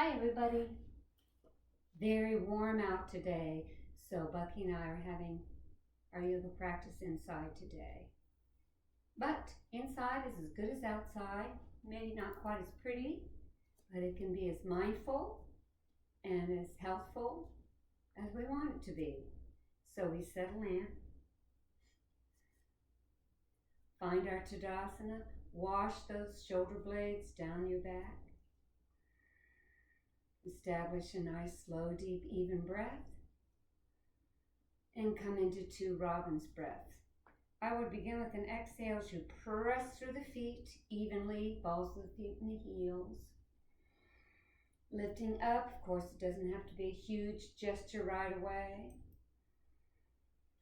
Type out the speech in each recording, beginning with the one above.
Hi everybody. Very warm out today, so Bucky and I are having our yoga practice inside today. But inside is as good as outside. Maybe not quite as pretty, but it can be as mindful and as healthful as we want it to be. So we settle in, find our Tadasana, wash those shoulder blades down your back. Establish a nice, slow, deep, even breath. And come into 2 robin's breaths. I would begin with an exhale as you press through the feet evenly, balls of the feet and the heels. Lifting up, of course it doesn't have to be a huge gesture right away.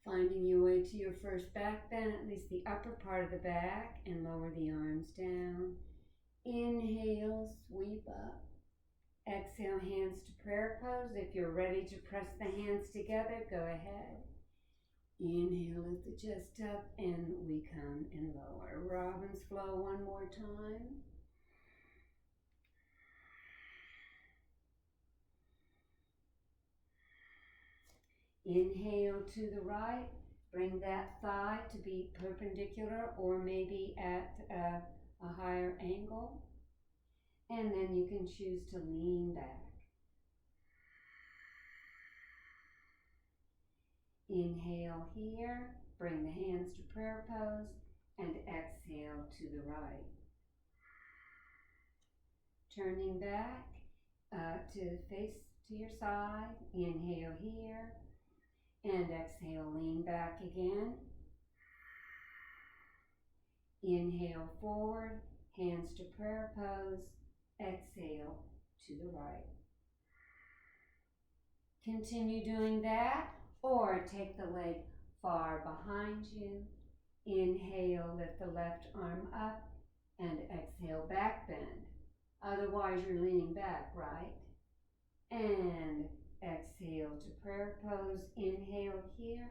Finding your way to your first back bend, at least the upper part of the back, and lower the arms down. Inhale, sweep up. Exhale, hands to prayer pose. If you're ready to press the hands together, go ahead. Inhale, lift the chest up, and we come and lower. Robin's flow one more time. Inhale to the right. Bring that thigh to be perpendicular or maybe at a higher angle. And then you can choose to lean back. Inhale here, bring the hands to prayer pose, and exhale to the right. Turning back to face to your side, inhale here, and exhale, lean back again. Inhale forward, hands to prayer pose, exhale to the right. Continue doing that, or take the leg far behind you. Inhale, lift the left arm up, and exhale, back bend. Otherwise, you're leaning back, right? And exhale to prayer pose. Inhale here,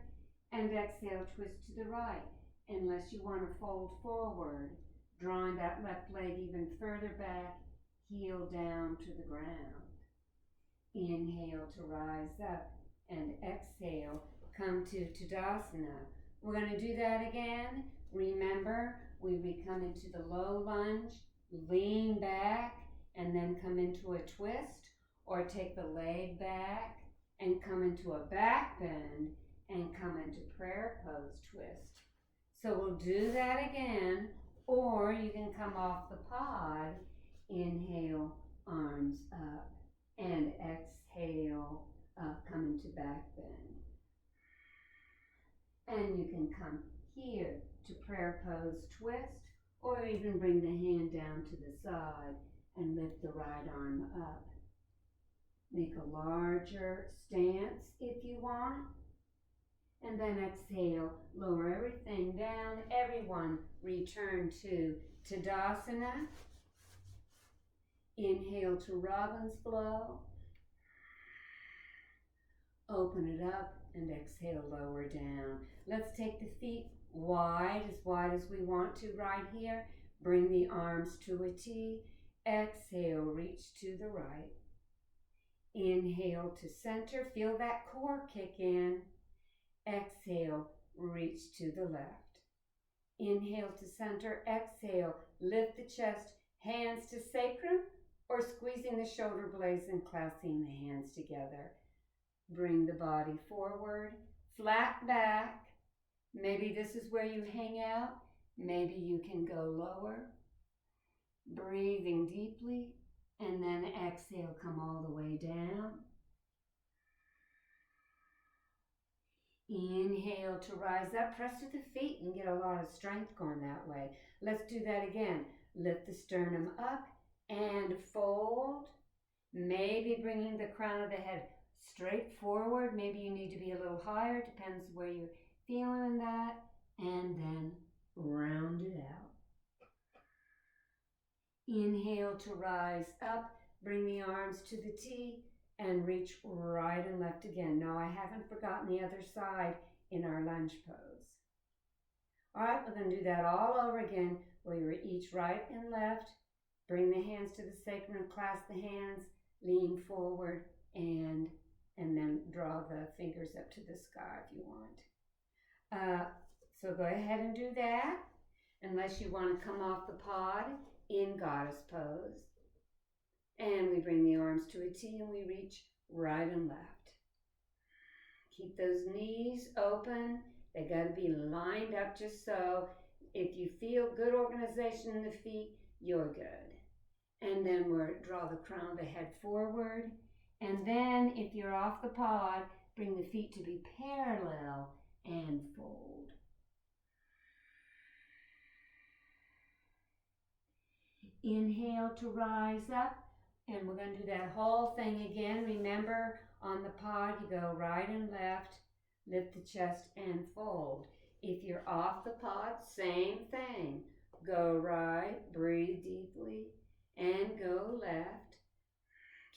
and exhale, twist to the right. Unless you want to fold forward, drawing that left leg even further back, heel down to the ground. Inhale to rise up, and exhale, come to Tadasana. We're going to do that again. Remember, we come into the low lunge, lean back, and then come into a twist, or take the leg back and come into a back bend and come into prayer pose twist. So we'll do that again, or you can come off the pod, inhale, arms up, and exhale, come into back bend. And you can come here to prayer pose twist, or even bring the hand down to the side and lift the right arm up. Make a larger stance if you want. And then exhale, lower everything down. Everyone return to Tadasana. Inhale to Robin's flow. Open it up and exhale, lower down. Let's take the feet wide as we want to right here. Bring the arms to a T. Exhale, reach to the right. Inhale to center. Feel that core kick in. Exhale, reach to the left. Inhale to center. Exhale, lift the chest. Hands to sacrum, or squeezing the shoulder blades and clasping the hands together. Bring the body forward, flat back. Maybe this is where you hang out. Maybe you can go lower. Breathing deeply, and then exhale, come all the way down. Inhale to rise up, press to the feet and get a lot of strength going that way. Let's do that again. Lift the sternum up and fold. Maybe bringing the crown of the head straight forward. Maybe you need to be a little higher, depends where you're feeling that. And then round it out. Inhale to rise up, bring the arms to the T, and reach right and left again. No, I haven't forgotten the other side in our lunge pose. All right, we're going to do that all over again, where you're each right and left. Bring the hands to the sacrum and clasp the hands. lean forward and then draw the fingers up to the sky if you want. So go ahead and do that, unless you want to come off the pod in goddess pose. And we bring the arms to a T and we reach right and left. Keep those knees open. They got to be lined up just so. If you feel good organization in the feet, you're good. And then we'll draw the crown of the head forward. And then if you're off the pod, bring the feet to be parallel and fold. Inhale to rise up. And we're going to do that whole thing again. Remember, on the pod, you go right and left, lift the chest and fold. If you're off the pod, same thing. Go right, breathe deeply, and go left.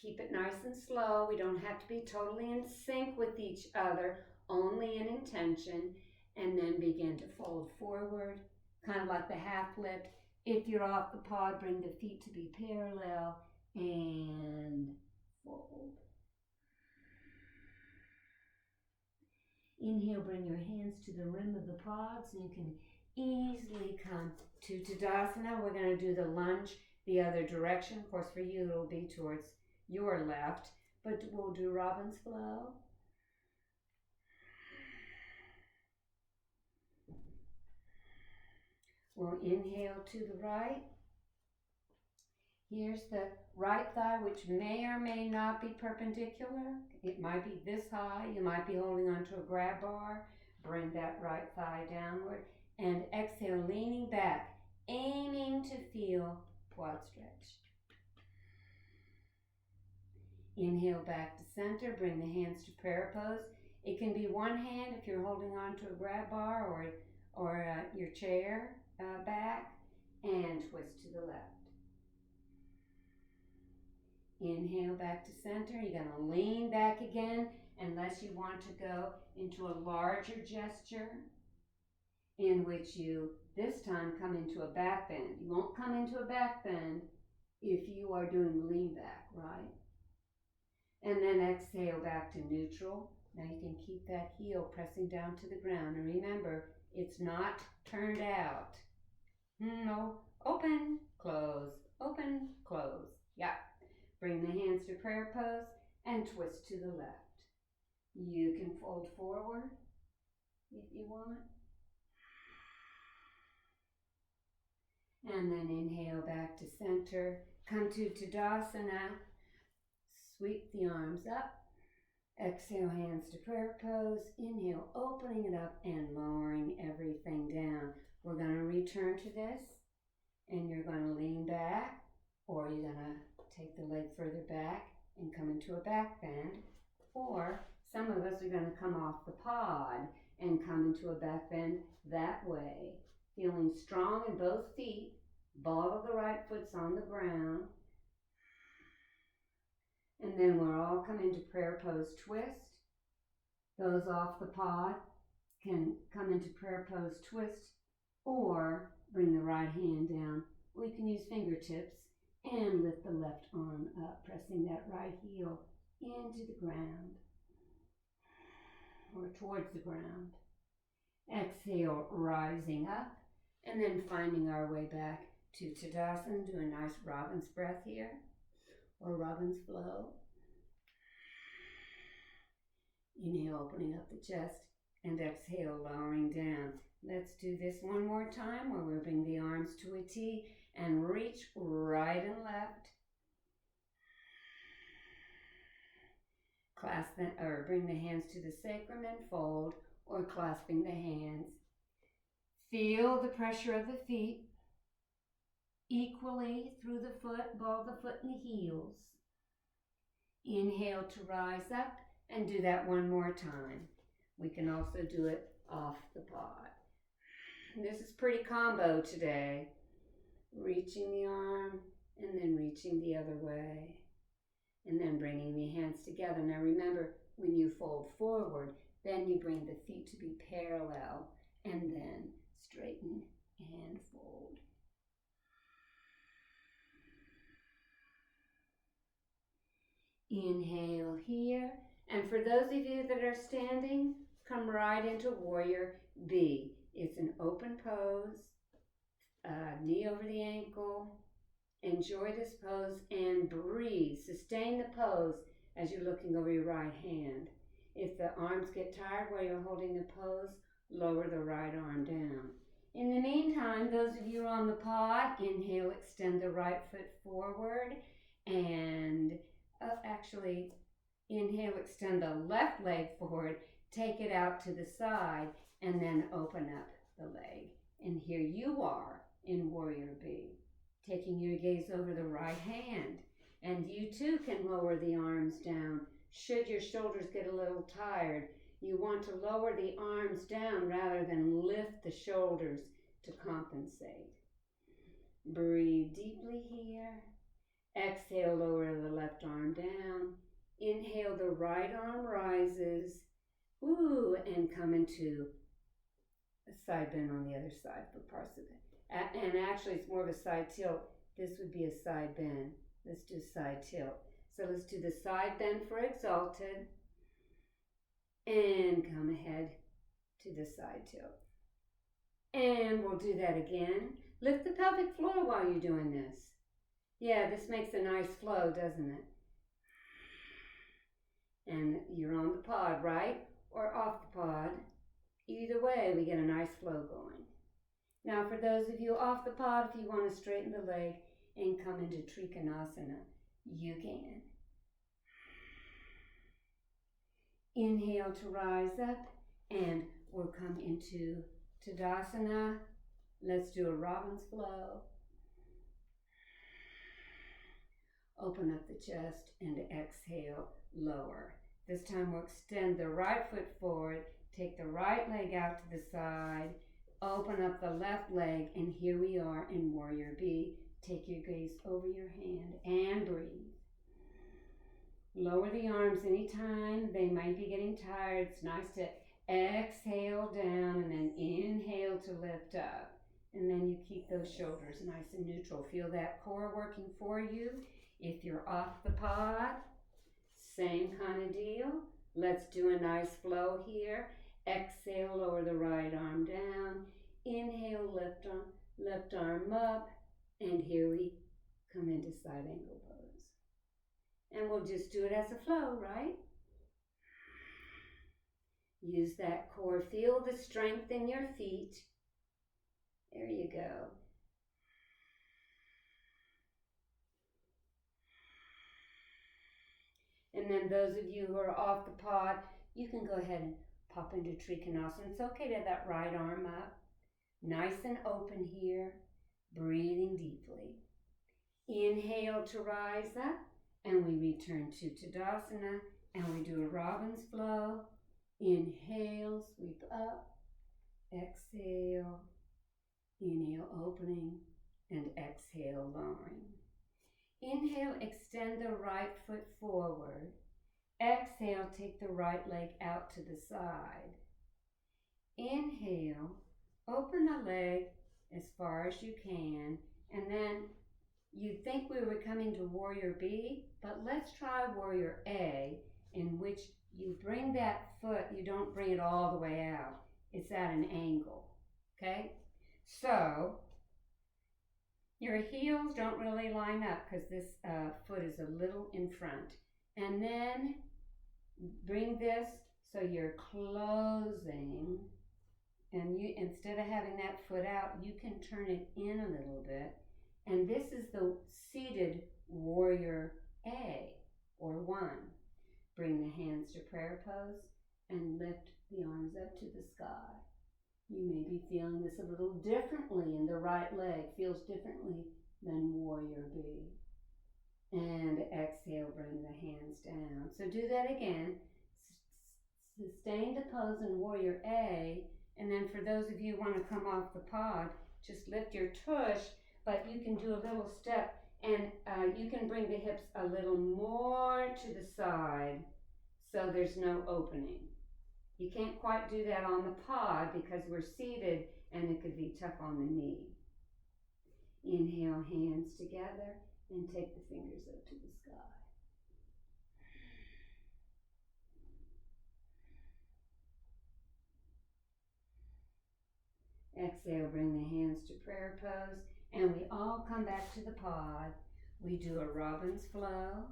Keep it nice and slow. We don't have to be totally in sync with each other, only in intention. And then begin to fold forward, kind of like the half lift. If you're off the pod, bring the feet to be parallel and fold. Inhale, bring your hands to the rim of the pod so you can easily come to Tadasana. We're going to do the lunge the other direction. Of course, for you, it'll be towards your left, but we'll do Robin's Flow. We'll inhale to the right. Here's the right thigh, which may or may not be perpendicular. It might be this high. You might be holding onto a grab bar. Bring that right thigh downward. And exhale, leaning back, aiming to feel quad stretch. Inhale back to center. Bring the hands to prayer pose. It can be one hand if you're holding onto a grab bar or your chair back. And twist to the left. Inhale back to center. You're going to lean back again unless you want to go into a larger gesture in which you this time come into a back bend. You won't come into a back bend if you are doing lean back, right? And then exhale back to neutral. Now you can keep that heel pressing down to the ground. And remember, it's not turned out. No, open, close, open, close. Yeah. Bring the hands to prayer pose and twist to the left. You can fold forward if you want. And then inhale back to center. Come to Tadasana. Sweep the arms up. Exhale, hands to prayer pose. Inhale, opening it up and lowering everything down. We're going to return to this. And you're going to lean back, or you're going to take the leg further back and come into a back bend. Or some of us are going to come off the pod and come into a back bend that way. Feeling strong in both feet. Ball of the right foot's on the ground. And then we'll all come into prayer pose twist. Those off the pod can come into prayer pose twist or bring the right hand down. Or you can use fingertips and lift the left arm up, pressing that right heel into the ground or towards the ground. Exhale, rising up, and then finding our way back to Tadasana. Do a nice Robin's breath here, or Robin's Flow. Inhale, opening up the chest, and exhale, lowering down. Let's do this one more time where we bring the arms to a T and reach right and left. Clasp or bring the hands to the sacrum and fold, or clasping the hands. Feel the pressure of the feet equally through the foot, ball the foot in the heels. Inhale to rise up and do that one more time. We can also do it off the pod. This is pretty combo today. Reaching the arm and then reaching the other way. And then bringing the hands together. Now remember, when you fold forward, then you bring the feet to be parallel and then straighten and fold. Inhale here. And for those of you that are standing, come right into Warrior B. It's an open pose, knee over the ankle. Enjoy this pose and breathe. Sustain the pose as you're looking over your right hand. If the arms get tired while you're holding the pose, lower the right arm down. In the meantime, those of you on the pod, inhale, extend the right foot forward, and actually inhale, extend the left leg forward, take it out to the side, and then open up the leg. And here you are in Warrior B, taking your gaze over the right hand. And you too can lower the arms down. Should your shoulders get a little tired, you want to lower the arms down rather than lift the shoulders to compensate. Breathe deeply here. Exhale, lower the left arm down. Inhale, the right arm rises. Ooh, and come into a side bend on the other side for parts of it. And actually, it's more of a side tilt. This would be a side bend. Let's do side tilt. So let's do the side bend for exalted. And come ahead to the side tilt. And we'll do that again. Lift the pelvic floor while you're doing this. Yeah, this makes a nice flow, doesn't it? And you're on the pod, right? Or off the pod. Either way, we get a nice flow going. Now, for those of you off the pod, if you want to straighten the leg and come into Trikonasana, you can. Inhale to rise up, and we'll come into Tadasana. Let's do a robin's flow. Open up the chest and exhale, lower. This time we'll extend the right foot forward, take the right leg out to the side, open up the left leg, and here we are in Warrior B. Take your gaze over your hand and breathe. Lower the arms anytime they might be getting tired. It's nice to exhale down and then inhale to lift up. And then you keep those shoulders nice and neutral. Feel that core working for you. If you're off the pod, same kind of deal. Let's do a nice flow here. Exhale, lower the right arm down. Inhale, left arm up. And here we come into side angle pose. And we'll just do it as a flow, right? Use that core. Feel the strength in your feet. There you go. And then those of you who are off the pod, you can go ahead and pop into Trikonasana. It's okay to have that right arm up. Nice and open here. Breathing deeply. Inhale to rise up. And we return to Tadasana. And we do a robin's flow. Inhale, sweep up. Exhale. Inhale, opening. And exhale, lowering. Inhale, extend the right foot forward. Exhale, take the right leg out to the side. Inhale, open the leg as far as you can. And then you'd think we were coming to Warrior B, but let's try Warrior A, in which you bring that foot, you don't bring it all the way out. It's at an angle, okay? So, your heels don't really line up because this foot is a little in front. And then bring this so you're closing. And you, instead of having that foot out, you can turn it in a little bit. And this is the seated Warrior A, or 1. Bring the hands to prayer pose and lift the arms up to the sky. You may be feeling this a little differently in the right leg, feels differently than Warrior B. And exhale, bring the hands down. So do that again. Sustain the pose in Warrior A, and then for those of you who want to come off the pod, just lift your tush, but you can do a little step, and you can bring the hips a little more to the side so there's no opening. You can't quite do that on the pod because we're seated and it could be tough on the knee. Inhale, hands together, and take the fingers up to the sky. Exhale, bring the hands to prayer pose, and we all come back to the pod. We do a robin's flow.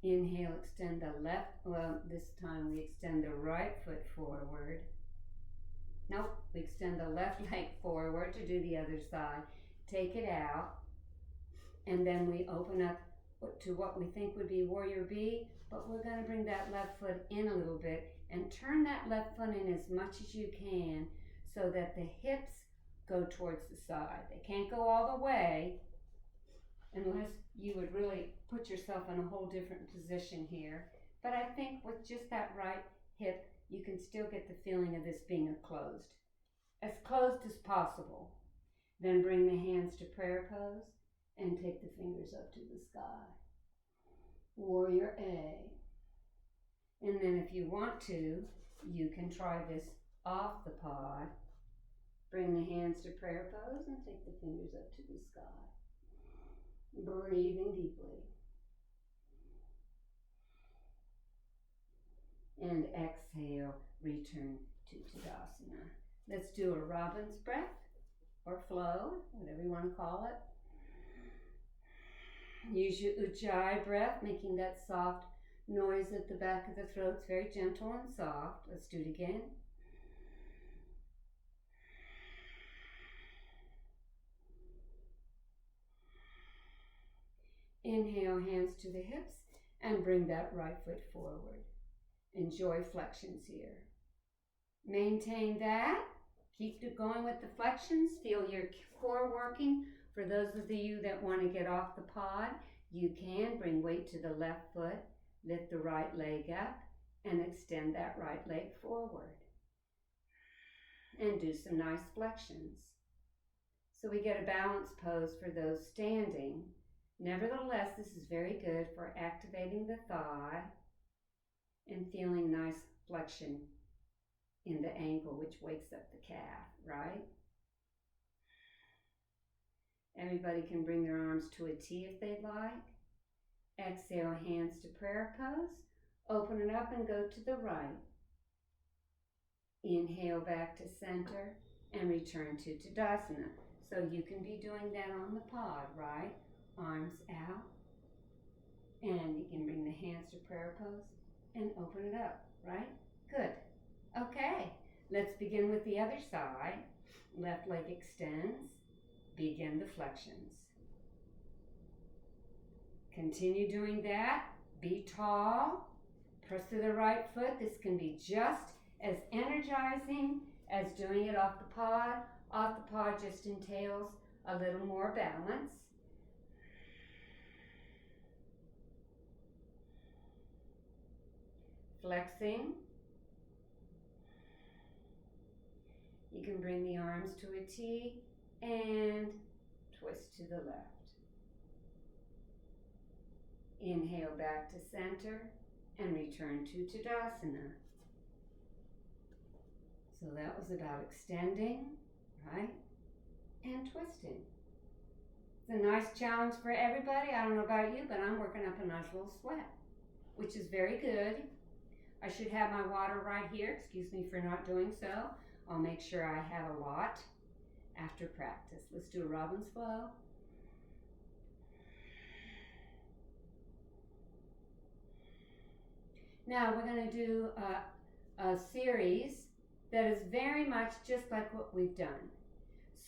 Inhale, extend the left, this time we extend the right foot forward. Nope, we extend the left leg forward to do the other side. Take it out, and then we open up to what we think would be warrior B, but we're going to bring that left foot in a little bit and turn that left foot in as much as you can so that the hips go towards the side. They can't go all the way unless you would really put yourself in a whole different position here. But I think with just that right hip, you can still get the feeling of this being as closed as possible. Then bring the hands to prayer pose and take the fingers up to the sky. Warrior A. And then if you want to, you can try this off the pod. Bring the hands to prayer pose and take the fingers up to the sky. Breathing deeply. And exhale, return to Tadasana. Let's do a robin's breath or flow, whatever you want to call it. Use your Ujjayi breath, making that soft noise at the back of the throat. It's very gentle and soft. Let's do it again. Inhale, hands to the hips, and bring that right foot forward. Enjoy flexions here. Maintain that. Keep going with the flexions. Feel your core working. For those of you that want to get off the pod, you can bring weight to the left foot, lift the right leg up, and extend that right leg forward. And do some nice flexions. So we get a balanced pose for those standing. Nevertheless, this is very good for activating the thigh and feeling nice flexion in the ankle, which wakes up the calf, right? Everybody can bring their arms to a T if they'd like. Exhale, hands to prayer pose. Open it up and go to the right. Inhale back to center and return to Tadasana. So you can be doing that on the pod, right? Arms out. And you can bring the hands to prayer pose and open it up, right? Good. Okay, let's begin with the other side. Left leg extends. Begin the flexions. Continue doing that. Be tall. Press to the right foot. This can be just as energizing as doing it off the pod. Off the pod just entails a little more balance. Flexing. You can bring the arms to a T and twist to the left. Inhale back to center and return to Tadasana. So that was about extending, right? And twisting. It's a nice challenge for everybody. I don't know about you, but I'm working up a nice little sweat, which is very good. I should have my water right here. Excuse me for not doing so. I'll make sure I have a lot after practice. Let's do a robin's flow. Now we're going to do a series that is very much just like what we've done.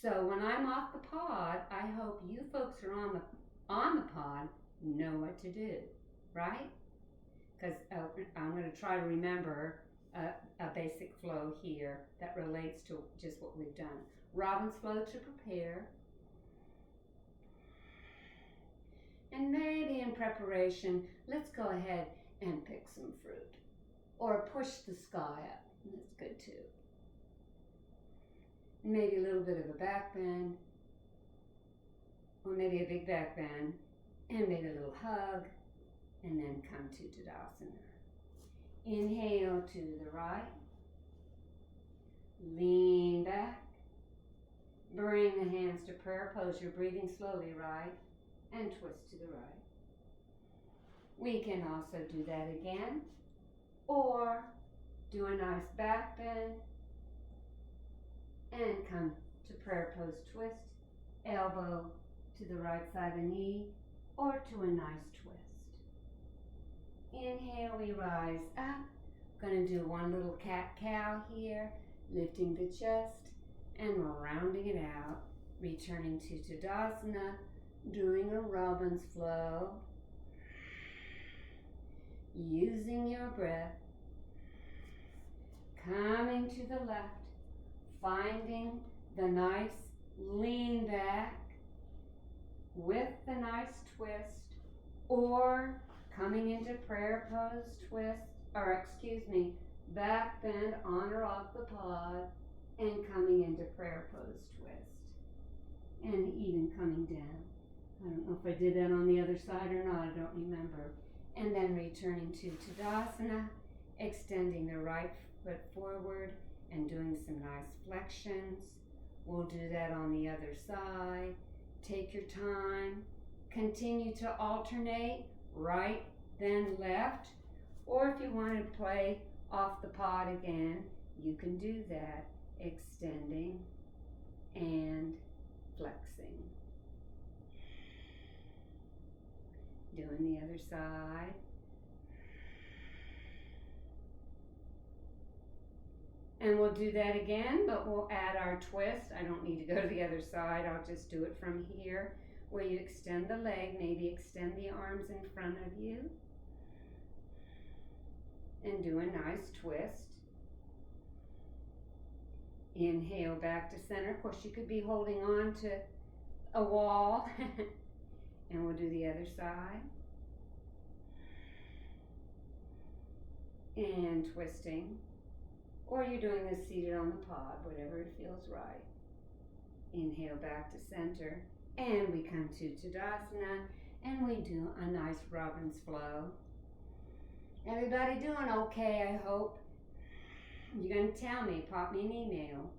So when I'm off the pod, I hope you folks who are on the pod know what to do, right? Because I'm going to try to remember a basic flow here that relates to just what we've done. Robin's flow to prepare. And maybe in preparation, let's go ahead and pick some fruit. Or push the sky up. That's good too. Maybe a little bit of a back bend. Or maybe a big back bend. And maybe a little hug. And then come to Tadasana. Inhale to the right. Lean back. Bring the hands to prayer pose. You're breathing slowly, right? And twist to the right. We can also do that again, or do a nice back bend and come to prayer pose twist, elbow to the right side of the knee, or to a nice twist. Inhale, we rise up. Going to do one little cat-cow here, lifting the chest and rounding it out, returning to Tadasana, doing a Robin's flow, using your breath, coming to the left, finding the nice lean back with the nice twist, or coming into prayer pose twist, back bend on or off the pod, and coming into prayer pose twist, and even coming down. I don't know if I did that on the other side or not, I don't remember. And then returning to Tadasana, extending the right foot forward and doing some nice flexions. We'll do that on the other side. Take your time. Continue to alternate right, then left. Or if you want to play off the pod again, you can do that, extending and flexing. Doing the other side. And we'll do that again, but we'll add our twist. I don't need to go to the other side. I'll just do it from here, where you extend the leg, maybe extend the arms in front of you, and do a nice twist. Inhale back to center. Of course, you could be holding on to a wall. And we'll do the other side. And twisting. Or you're doing this seated on the pod, whatever it feels right. Inhale back to center. And we come to Tadasana. And we do a nice Robin's flow. Everybody doing okay, I hope. You're going to tell me, pop me an email.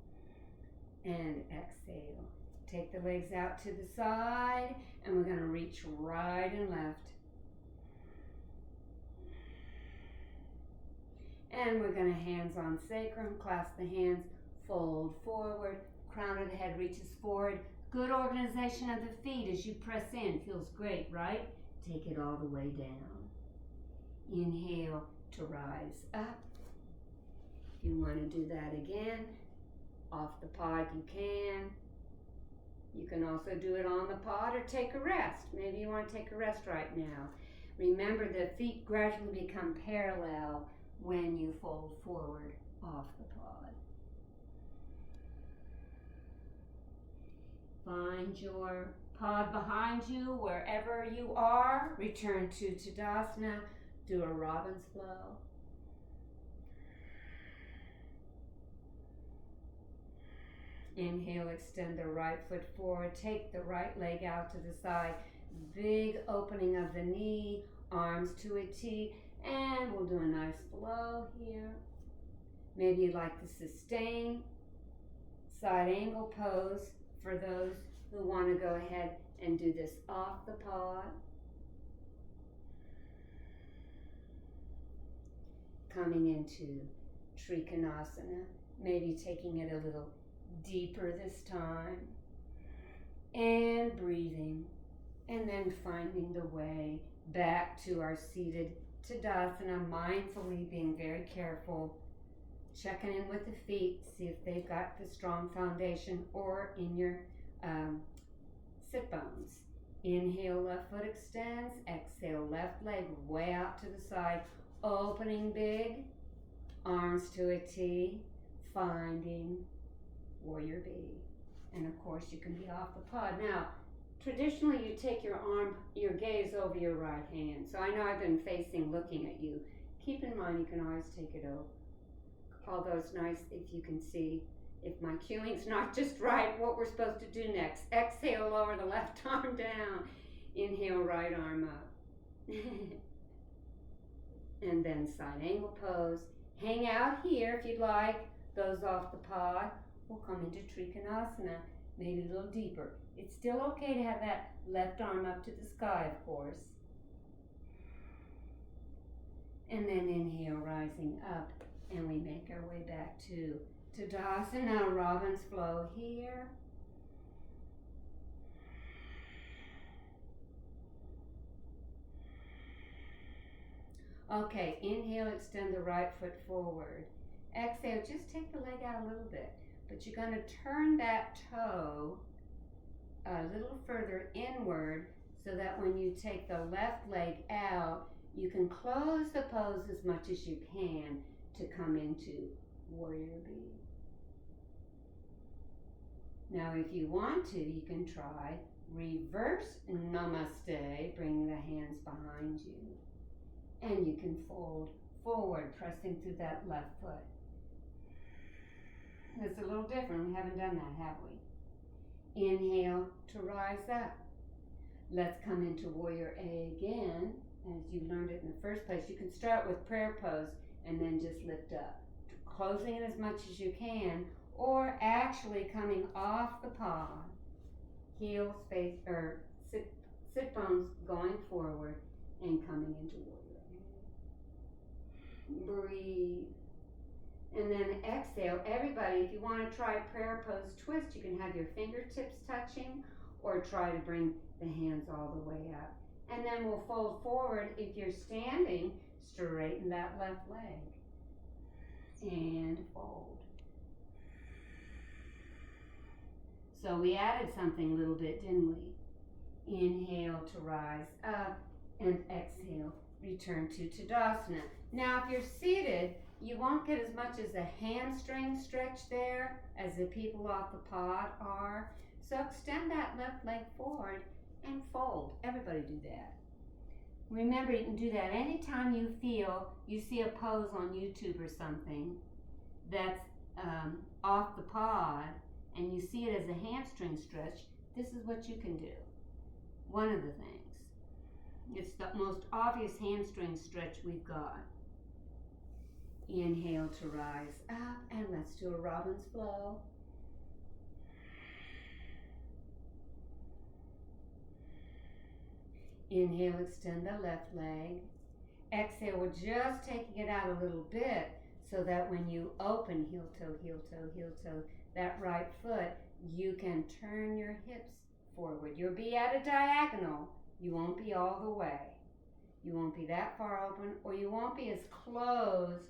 And exhale. Take the legs out to the side, and we're going to reach right and left. And we're going to hands on sacrum, clasp the hands, fold forward, crown of the head reaches forward. Good organization of the feet as you press in. Feels great, right? Take it all the way down. Inhale to rise up. If you want to do that again, off the pod you can. You can also do it on the pod or take a rest. Maybe you want to take a rest right now. Remember, the feet gradually become parallel when you fold forward off the pod. Find your pod behind you wherever you are. Return to Tadasana. Do a Robin's flow. Inhale, extend the right foot forward. Take the right leg out to the side. Big opening of the knee, arms to a T. And we'll do a nice flow here. Maybe you'd like to sustain side angle pose for those who want to go ahead and do this off the pod. Coming into Trikonasana, maybe taking it a little deeper this time, and breathing, and then finding the way back to our seated Tadasana, mindfully being very careful, checking in with the feet, see if they've got the strong foundation or in your sit bones. Inhale, left foot extends, exhale, left leg way out to the side, opening big, arms to a T, finding Warrior B. And of course you can be off the pod. Now, traditionally you take your gaze over your right hand. So I know I've been facing, looking at you. Keep in mind you can always take it over. Although it's nice if you can see, if my cueing's not just right, what we're supposed to do next. Exhale, lower the left arm down. Inhale, right arm up. And then side angle pose. Hang out here if you'd like. Those off the pod. We'll come into Trikonasana, maybe a little deeper. It's still okay to have that left arm up to the sky, of course. And then inhale, rising up, and we make our way back to Tadasana, Robin's Flow here. Okay, inhale, extend the right foot forward. Exhale, just take the leg out a little bit, but you're going to turn that toe a little further inward so that when you take the left leg out, you can close the pose as much as you can to come into Warrior B. Now, if you want to, you can try reverse Namaste, bringing the hands behind you. And you can fold forward, pressing through that left foot. It's a little different. We haven't done that, have we? Inhale to rise up. Let's come into Warrior A again. As you learned it in the first place, you can start with prayer pose and then just lift up, closing it as much as you can, or actually coming off the pod, heels face or sit bones going forward and coming into Warrior A. Breathe. And then exhale. Everybody, if you want to try prayer pose twist, you can have your fingertips touching or try to bring the hands all the way up. And then we'll fold forward. If you're standing, straighten that left leg. And fold. So we added something a little bit, didn't we? Inhale to rise up and exhale, return to Tadasana. Now if you're seated, you won't get as much as a hamstring stretch there as the people off the pod are. So extend that left leg forward and fold. Everybody do that. Remember, you can do that anytime you feel you see a pose on YouTube or something that's off the pod and you see it as a hamstring stretch. This is what you can do. One of the things. It's the most obvious hamstring stretch we've got. Inhale to rise up, and let's do a Robin's Flow. Inhale, extend the left leg. Exhale, we're just taking it out a little bit so that when you open heel toe, that right foot, you can turn your hips forward. You'll be at a diagonal. You won't be all the way. You won't be that far open, or you won't be as closed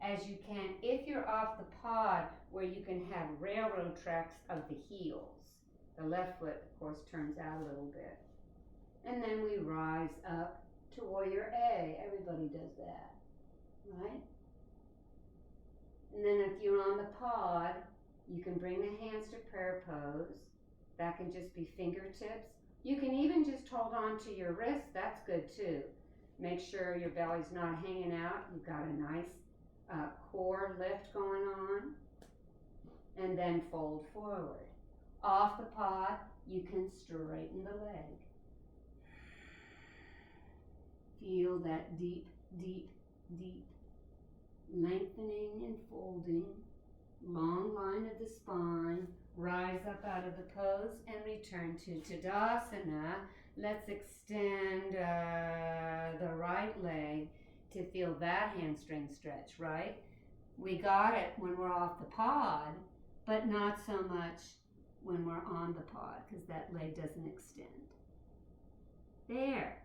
as you can if you're off the pod where you can have railroad tracks of the heels. The left foot, of course, turns out a little bit. And then we rise up to Warrior A. Everybody does that, right? And then if you're on the pod, you can bring the hands to prayer pose. That can just be fingertips. You can even just hold on to your wrists. That's good too. Make sure your belly's not hanging out. You've got a nice core lift going on. And then fold forward. Off the pod, you can straighten the leg. Feel that deep, deep, deep lengthening and folding. Long line of the spine. Rise up out of the pose and return to Tadasana. Let's extend the right leg to feel that hamstring stretch, right? We got it when we're off the pod, but not so much when we're on the pod because that leg doesn't extend. There.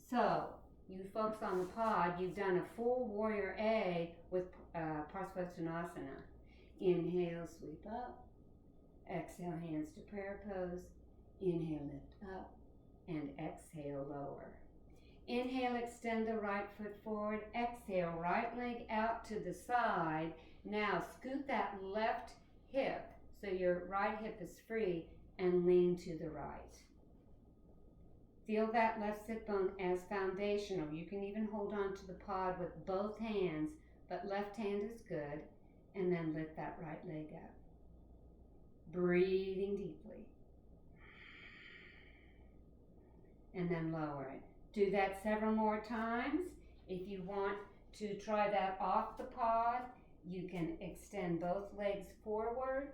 So, you folks on the pod, you've done a full Warrior A with Parsvottanasana. Inhale, sweep up. Exhale, hands to prayer pose. Inhale, lift up. And exhale, lower. Inhale, extend the right foot forward. Exhale, right leg out to the side. Now, scoot that left hip so your right hip is free and lean to the right. Feel that left sit bone as foundational. You can even hold on to the pod with both hands, but left hand is good. And then lift that right leg up. Breathing deeply. And then lower it. Do that several more times. If you want to try that off the pod, you can extend both legs forward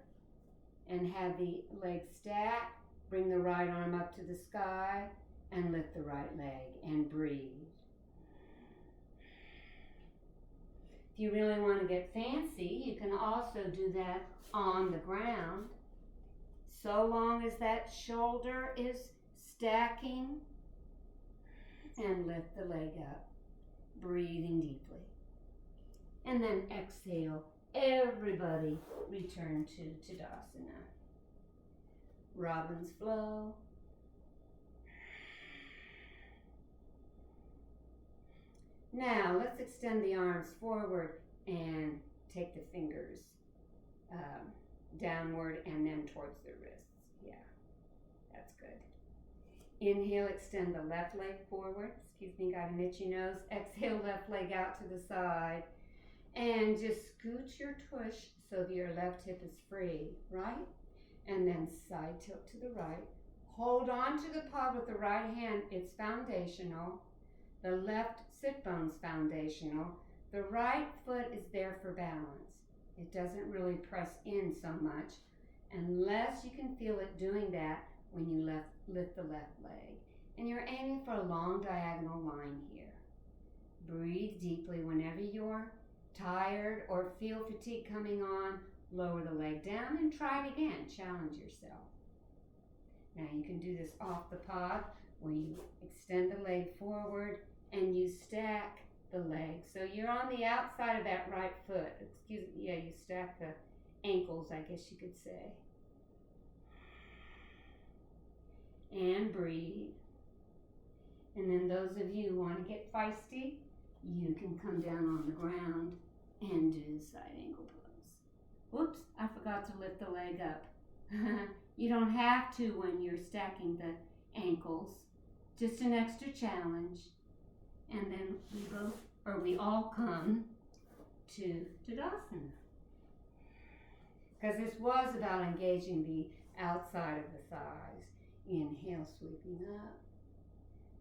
and have the legs stack. Bring the right arm up to the sky and lift the right leg and breathe. If you really want to get fancy, you can also do that on the ground. So long as that shoulder is stacking, and lift the leg up, breathing deeply. And then exhale, everybody return to Tadasana. Robin's flow. Now let's extend the arms forward and take the fingers downward and then towards the wrists. Yeah, that's good. Inhale, extend the left leg forward. Excuse me, got an itchy nose. Exhale, left leg out to the side. And just scooch your tush so that your left hip is free, right? And then side tilt to the right. Hold on to the pod with the right hand. It's foundational. The left sit bone's foundational. The right foot is there for balance. It doesn't really press in so much unless you can feel it doing that when you lift the left leg. And you're aiming for a long diagonal line here. Breathe deeply. Whenever you're tired or feel fatigue coming on, lower the leg down and try it again. Challenge yourself. Now you can do this off the pod where you extend the leg forward and you stack the leg. So you're on the outside of that right foot. You stack the ankles, I guess you could say. And breathe. And then those of you who want to get feisty, you can come down on the ground and do side ankle pose. Whoops, I forgot to lift the leg up. You don't have to when you're stacking the ankles. Just an extra challenge. And then we all come to Tadasana. Because this was about engaging the outside of the thighs. Inhale, sweeping up.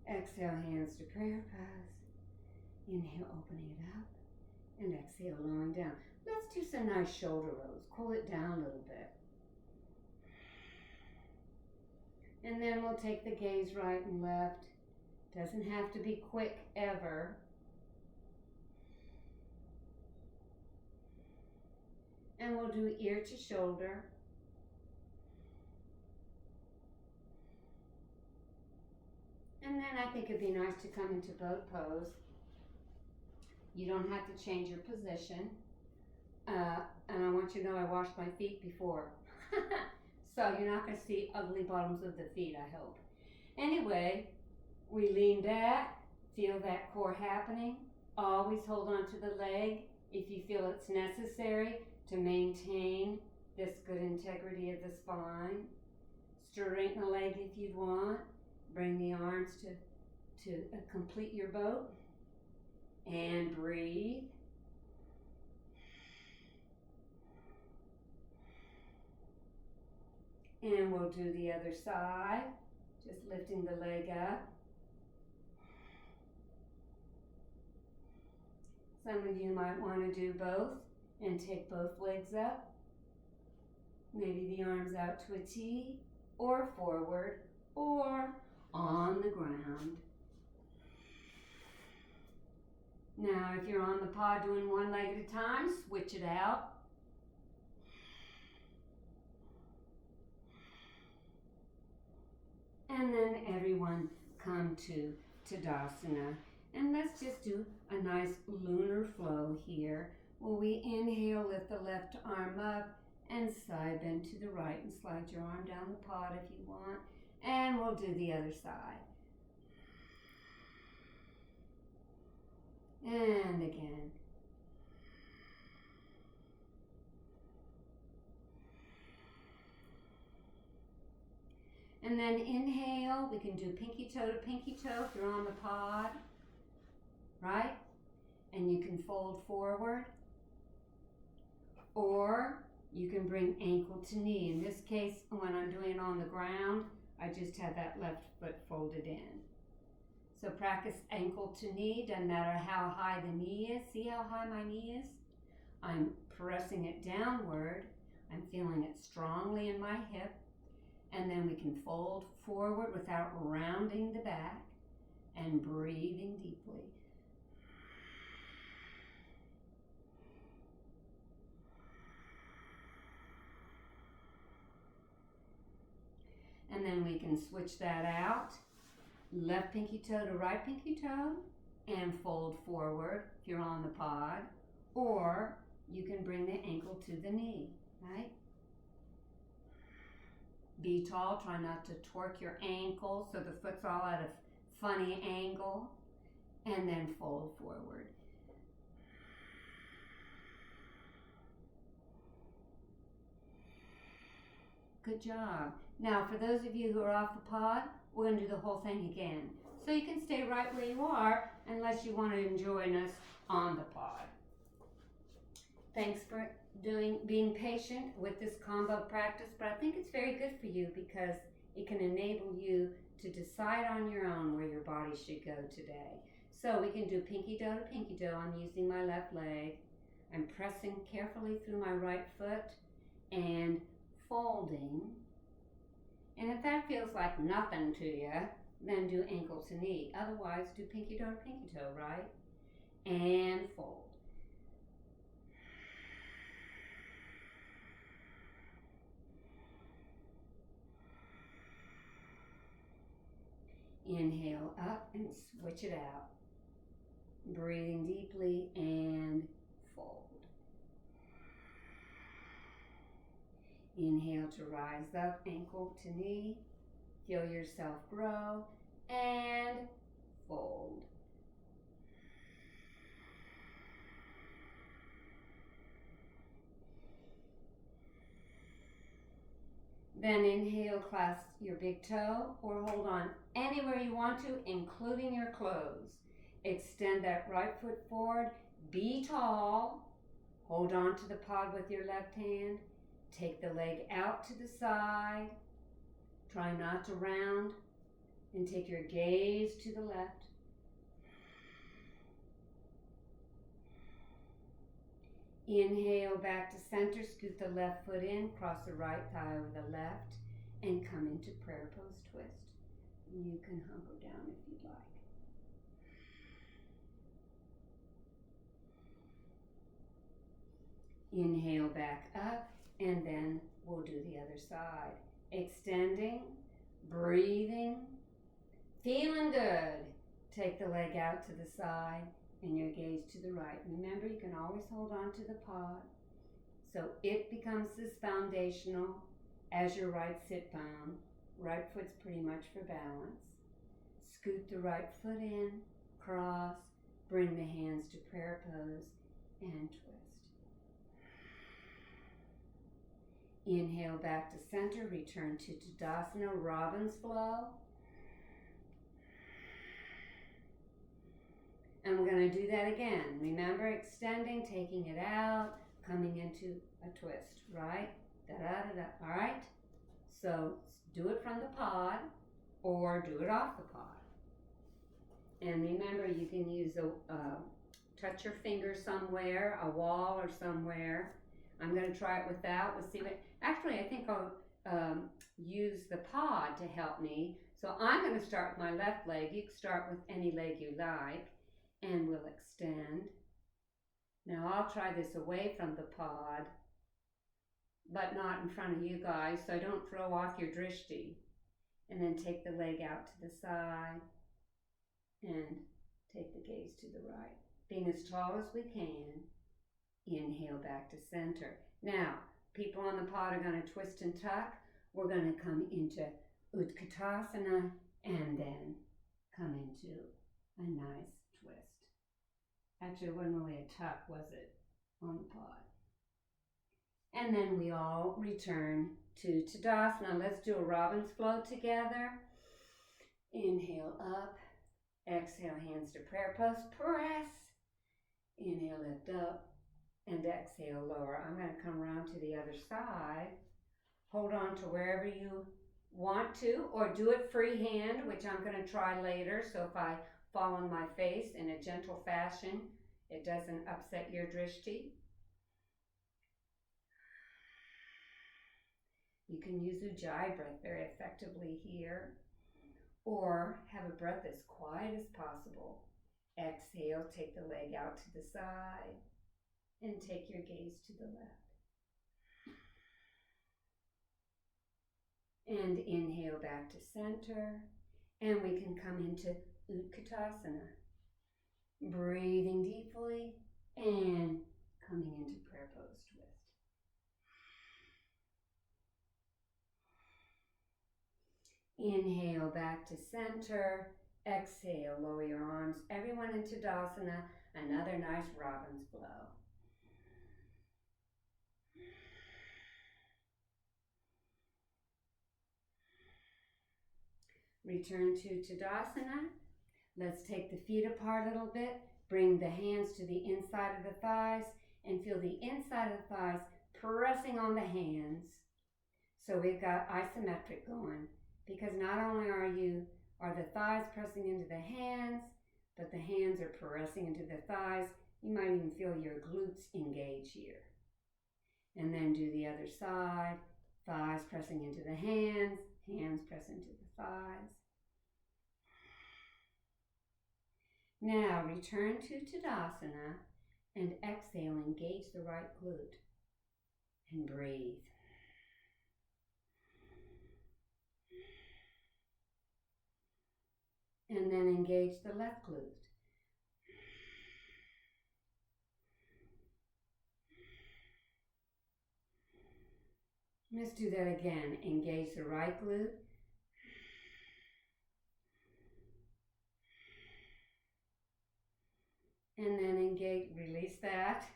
Exhale, hands to prayer pose. Inhale, opening it up. And exhale, lowering down. Let's do some nice shoulder rolls. Cool it down a little bit. And then we'll take the gaze right and left. Doesn't have to be quick ever. And we'll do ear to shoulder. And then I think it'd be nice to come into boat pose. You don't have to change your position. And I want you to know I washed my feet before. So you're not going to see ugly bottoms of the feet, I hope. Anyway, we lean back, feel that core happening. Always hold on to the leg if you feel it's necessary to maintain this good integrity of the spine. Straighten the leg if you'd want. Bring the arms to complete your boat. And breathe. And we'll do the other side. Just lifting the leg up. Some of you might want to do both and take both legs up. Maybe the arms out to a T, or forward, or on the ground. Now, if you're on the pod doing one leg at a time, switch it out. And then everyone come to Tadasana. And let's just do a nice lunar flow here. Where we inhale, lift the left arm up and side bend to the right and slide your arm down the pod if you want. And we'll do the other side. And again. And then inhale, we can do pinky toe to pinky toe if you're on the pod, right? And you can fold forward, or you can bring ankle to knee. In this case, when I'm doing it on the ground, I just have that left foot folded in. So practice ankle to knee, doesn't matter how high the knee is. See how high my knee is? I'm pressing it downward. I'm feeling it strongly in my hip. And then we can fold forward without rounding the back and breathing deeply. we can switch that out. Left pinky toe to right pinky toe and fold forward if you're on the pod. Or you can bring the ankle to the knee, right? Be tall, try not to torque your ankle so the foot's all at a funny angle. And then fold forward. Good job. Now, for those of you who are off the pod, we're going to do the whole thing again. So you can stay right where you are unless you want to join us on the pod. Thanks for being patient with this combo practice, but I think it's very good for you because it can enable you to decide on your own where your body should go today. So we can do pinky toe to pinky toe. I'm using my left leg. I'm pressing carefully through my right foot and folding. And if that feels like nothing to you, then do ankle to knee. Otherwise, do pinky toe to pinky toe, right? And fold. Inhale up and switch it out. Breathing deeply and fold. Inhale to rise up, ankle to knee. Feel yourself grow and fold. Then inhale, clasp your big toe or hold on anywhere you want to, including your clothes. Extend that right foot forward. Be tall. Hold on to the pod with your left hand. Take the leg out to the side. Try not to round. And take your gaze to the left. Inhale back to center. Scoot the left foot in. Cross the right thigh over the left. And come into prayer pose twist. You can hunker down if you'd like. Inhale back up, and then we'll do the other side. Extending, breathing, feeling good. Take the leg out to the side and your gaze to the right. Remember, you can always hold on to the pod. So it becomes as foundational as your right sit bone. Right foot's pretty much for balance. Scoot the right foot in, cross, bring the hands to prayer pose, and twist. Inhale back to center, return to Tadasana, Robin's Flow. And we're going to do that again. Remember, extending, taking it out, coming into a twist, right? Da-da-da-da, all right? So do it from the pod or do it off the pod. And remember, you can use touch your finger somewhere, a wall or somewhere. I'm going to try it without. We'll see what. Actually, I think I'll use the pod to help me. So I'm going to start with my left leg. You can start with any leg you like. And we'll extend. Now I'll try this away from the pod, but not in front of you guys, so don't throw off your drishti. And then take the leg out to the side and take the gaze to the right. Being as tall as we can, inhale back to center. Now, people on the pod are going to twist and tuck. We're going to come into Utkatasana and then come into a nice twist. Actually, it wasn't really a tuck, was it, on the pod? And then we all return to Tadasana. Let's do a Robin's Flow together. Inhale up. Exhale, hands to prayer pose. Press. Inhale, lift up. And exhale, lower. I'm going to come around to the other side. Hold on to wherever you want to, or do it freehand, which I'm going to try later. So if I fall on my face in a gentle fashion, it doesn't upset your drishti. You can use Ujjayi breath very effectively here, or have a breath as quiet as possible. Exhale, take the leg out to the side, and take your gaze to the left. And inhale back to center. And we can come into Utkatasana. Breathing deeply and coming into prayer pose twist. Inhale back to center. Exhale, lower your arms. Everyone into Tadasana. Another nice robin's flow. Return to Tadasana. Let's take the feet apart a little bit. Bring the hands to the inside of the thighs and feel the inside of the thighs pressing on the hands. So we've got isometric going, because not only are the thighs pressing into the hands, but the hands are pressing into the thighs. You might even feel your glutes engage here. And then do the other side. Thighs pressing into the hands, hands pressing into the thighs. Now return to Tadasana and exhale, engage the right glute and breathe. And then engage the left glute. Let's do that again. Engage the right glute. And then engage, release that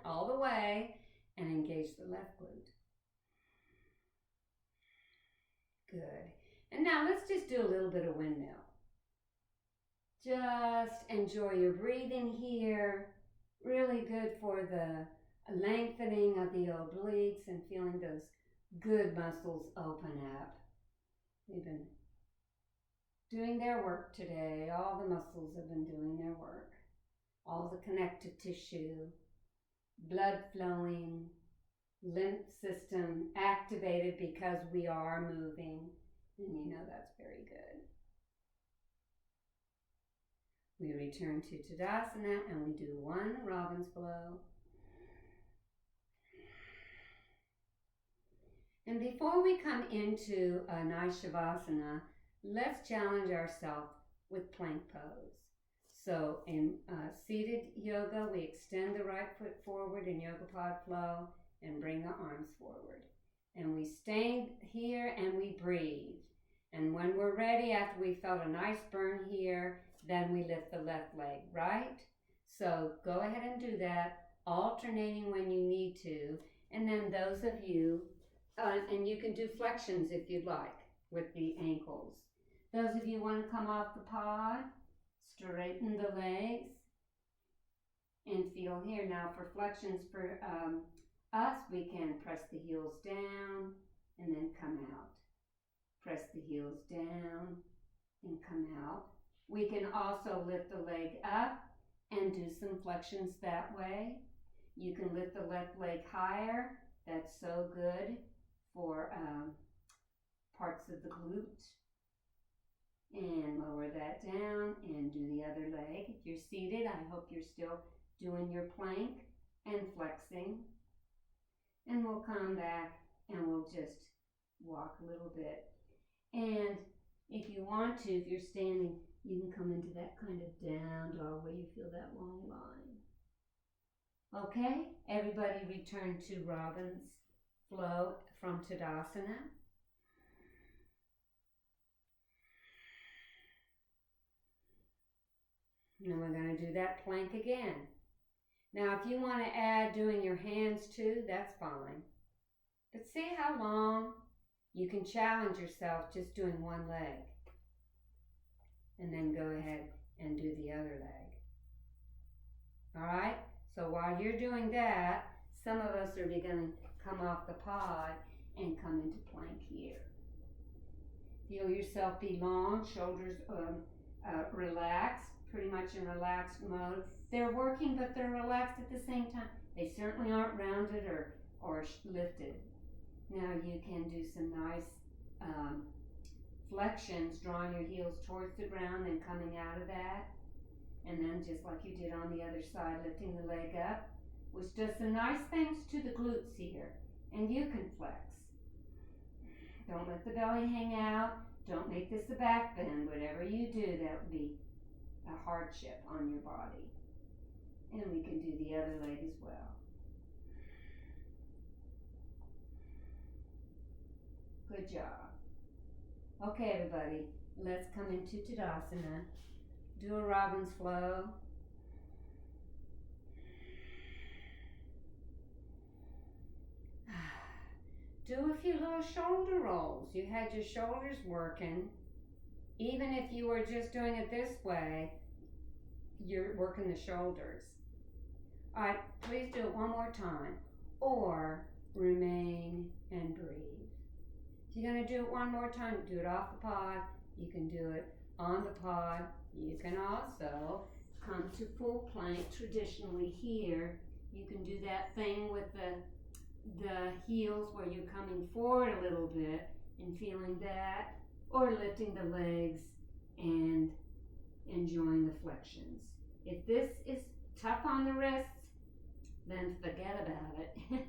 all the way and engage the left glute. Good. And now let's just do a little bit of windmill. Just enjoy your breathing here. Really good for the lengthening of the obliques and feeling those good muscles open up. We've been doing their work today. All the muscles have been doing their work. All the connective tissue, blood flowing, lymph system activated because we are moving. And you know that's very good. We return to Tadasana and we do one robin's flow. And before we come into a nice Shavasana, let's challenge ourselves with plank pose. So in seated yoga, we extend the right foot forward in Yogapod Flow and bring the arms forward. And we stay here and we breathe. And when we're ready, after we felt a nice burn here, then we lift the left leg, right? So go ahead and do that, alternating when you need to. And then those of you, and you can do flexions if you'd like with the ankles. Those of you want to come off the pod, straighten the legs and feel here. Now for flexions for us, we can press the heels down and then come out. Press the heels down and come out. We can also lift the leg up and do some flexions that way. You can lift the left leg higher. That's so good for parts of the glute. And lower that down and do the other leg. If you're seated, I hope you're still doing your plank and flexing. And we'll come back and we'll just walk a little bit. And if you want to, if you're standing, you can come into that kind of down dog where you feel that long line. Okay, everybody return to Robin's Flow from Tadasana. And we're going to do that plank again. Now, if you want to add doing your hands too, that's fine. But see how long you can challenge yourself just doing one leg. And then go ahead and do the other leg. All right? So while you're doing that, some of us are going to come off the pod and come into plank here. Feel yourself be long, shoulders relaxed. Pretty much in relaxed mode. They're working, but they're relaxed at the same time. They certainly aren't rounded or lifted. Now you can do some nice flexions, drawing your heels towards the ground and coming out of that. And then just like you did on the other side, lifting the leg up, which does some nice things to the glutes here. And you can flex. Don't let the belly hang out. Don't make this a back bend. Whatever you do, that would be a hardship on your body. And we can do the other leg as well. Good job. Okay, everybody, let's come into Tadasana. Do a robin's flow. Do a few little shoulder rolls. You had your shoulders working. Even if you were just doing it this way, you're working the shoulders. All right, please do it one more time. Or remain and breathe. If you're going to do it one more time, do it off the pod. You can do it on the pod. You can also come to full plank. Traditionally here, you can do that thing with the heels where you're coming forward a little bit and feeling that, or lifting the legs and enjoying the flexions. If this is tough on the wrists, then forget about it.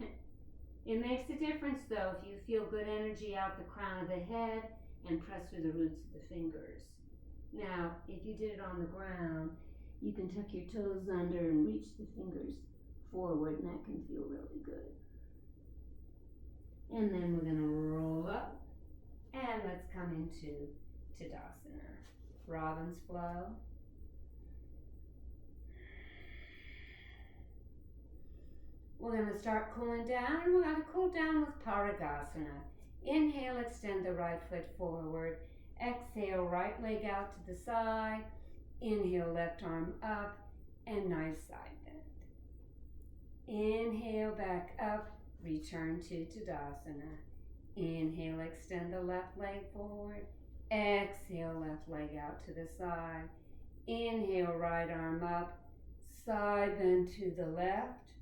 It makes a difference though if you feel good energy out the crown of the head and press through the roots of the fingers. Now, if you did it on the ground, you can tuck your toes under and reach the fingers forward, and that can feel really good. And then we're going to roll up, and let's come into Tadasana. Robin's flow. We're going to start cooling down, and we're going to cool down with paragasana. Inhale, extend the right foot forward. Exhale, right leg out to the side. Inhale, left arm up, and nice side bend. Inhale, back up, return to Tadasana. Inhale, extend the left leg forward. Exhale, left leg out to the side. Inhale, right arm up, side bend to the left.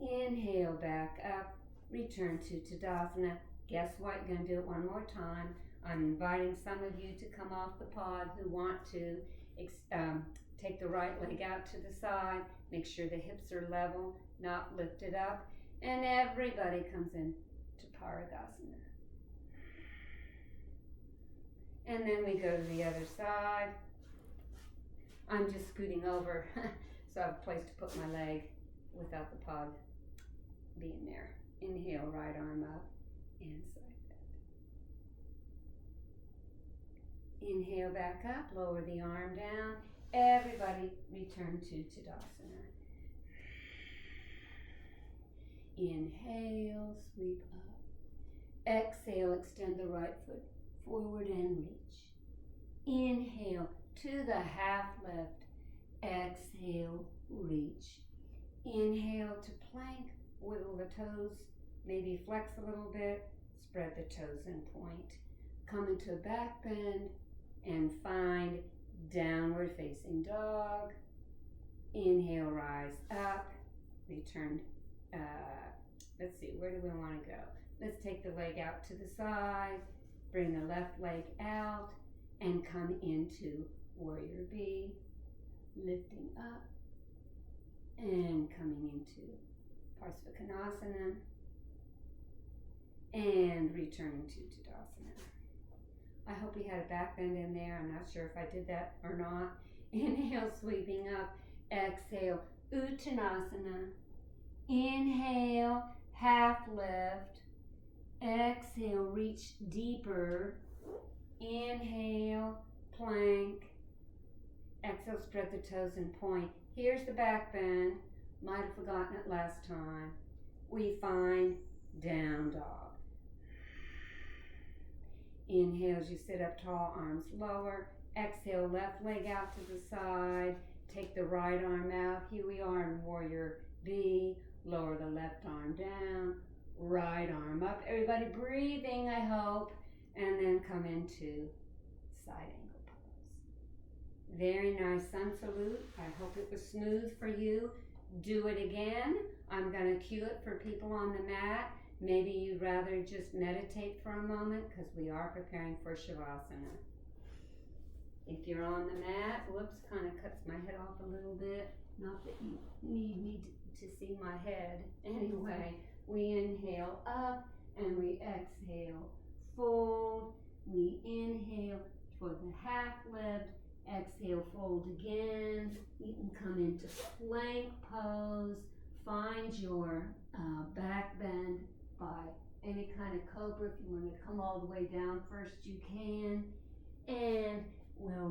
Inhale, back up, return to Tadasana. Guess what? You're going to do it one more time. I'm inviting some of you to come off the pod who want to take the right leg out to the side. Make sure the hips are level, not lifted up. And everybody comes in to paragasana. And then we go to the other side. I'm just scooting over so I have a place to put my leg without the pod being there. Inhale, right arm up and side bend. Inhale, back up, lower the arm down. Everybody return to Tadasana. Inhale, sweep up. Exhale, extend the right foot forward and reach. Inhale to the half lift. Exhale, reach. Inhale to plank, wiggle the toes, maybe flex a little bit, spread the toes and point. Come into a back bend and find downward facing dog. Inhale, rise up, return. Let's see, where do we want to go? Let's take the leg out to the side, bring the left leg out, and come into Warrior B, lifting up, and coming into Parsvakonasana, and returning to Tadasana. I hope you had a back bend in there. I'm not sure if I did that or not. Inhale, sweeping up. Exhale, Uttanasana. Inhale, half lift. Exhale, reach deeper. Inhale, plank. Exhale, spread the toes and point. Here's the back bend. Might have forgotten it last time. We find down dog. Inhale as you sit up tall, arms lower. Exhale, left leg out to the side. Take the right arm out. Here we are in Warrior B. Lower the left arm down. Right arm up. Everybody breathing, I hope. And then come into side angle pose. Very nice sun salute. I hope it was smooth for you. Do it again. I'm going to cue it for people on the mat. Maybe you'd rather just meditate for a moment because we are preparing for Shavasana. If you're on the mat, whoops, kind of cuts my head off a little bit. Not that you need me to see my head. Anyway, we inhale up and we exhale fold. We inhale for the half lift. Exhale, fold again. You can come into plank pose. Find your back bend by any kind of cobra. If you want to come all the way down first, you can. And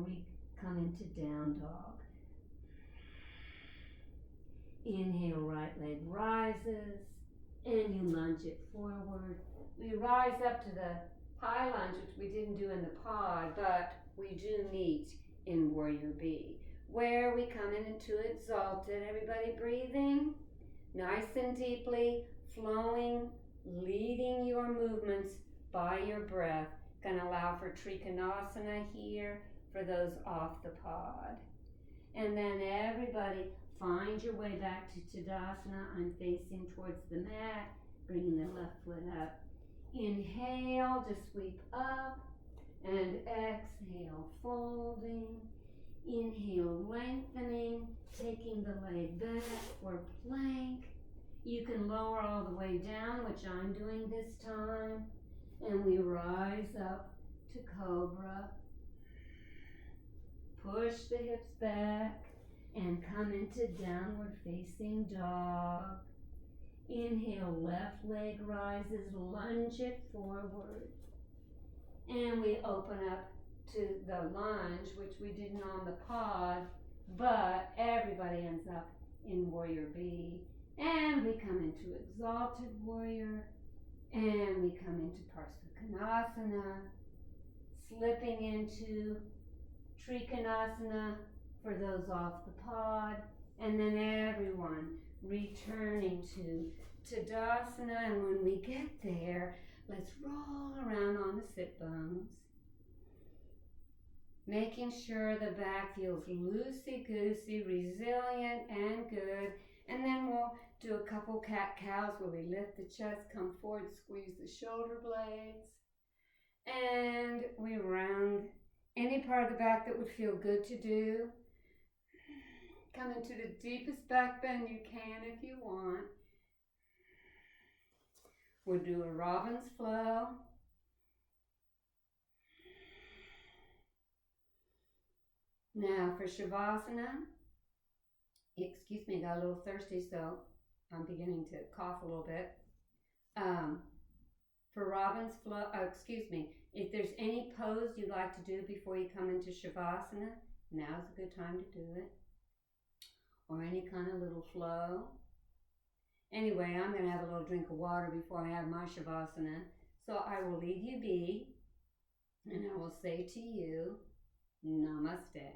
we come into down dog. Inhale, right leg rises, and you lunge it forward. We rise up to the high lunge, which we didn't do in the pod, but we do meet in Warrior B, where we come into exalted. Everybody breathing nice and deeply, flowing, leading your movements by your breath. Going to allow for Trikonasana here for those off the pod. And then everybody find your way back to Tadasana. I'm facing towards the mat, bringing the left foot up. Inhale to sweep up, and exhale, folding. Inhale, lengthening, taking the leg back for plank. You can lower all the way down, which I'm doing this time. And we rise up to cobra. Push the hips back and come into downward facing dog. Inhale, left leg rises, lunge it forward. And we open up to the lunge, which we didn't on the pod, but everybody ends up in Warrior B. And we come into Exalted Warrior, and we come into Parsvakonasana, slipping into Trikonasana for those off the pod, and then everyone returning to Tadasana. And when we get there, let's roll around on the sit bones, making sure the back feels loosey-goosey, resilient and good. And then we'll do a couple cat-cows where we lift the chest, come forward, squeeze the shoulder blades, and we round any part of the back that would feel good to do. Come into the deepest back bend you can if you want. We'll do a Robin's Flow. Now for Shavasana, excuse me, I got a little thirsty, so I'm beginning to cough a little bit. For Robin's Flow, if there's any pose you'd like to do before you come into Shavasana, now's a good time to do it. Or any kind of little flow. Anyway, I'm going to have a little drink of water before I have my Shavasana. So I will leave you be, and I will say to you, Namaste.